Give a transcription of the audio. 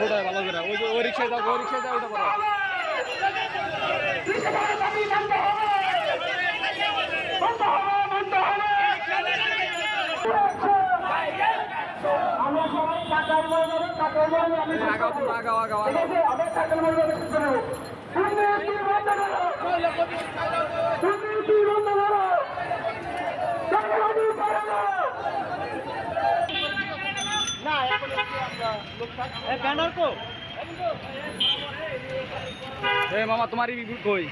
ফোটায় ভালো করে ওই রিক্সায় যাও ওটা করো আমরা সবাই টাকার ব্যানার কো মামা তোমারই কই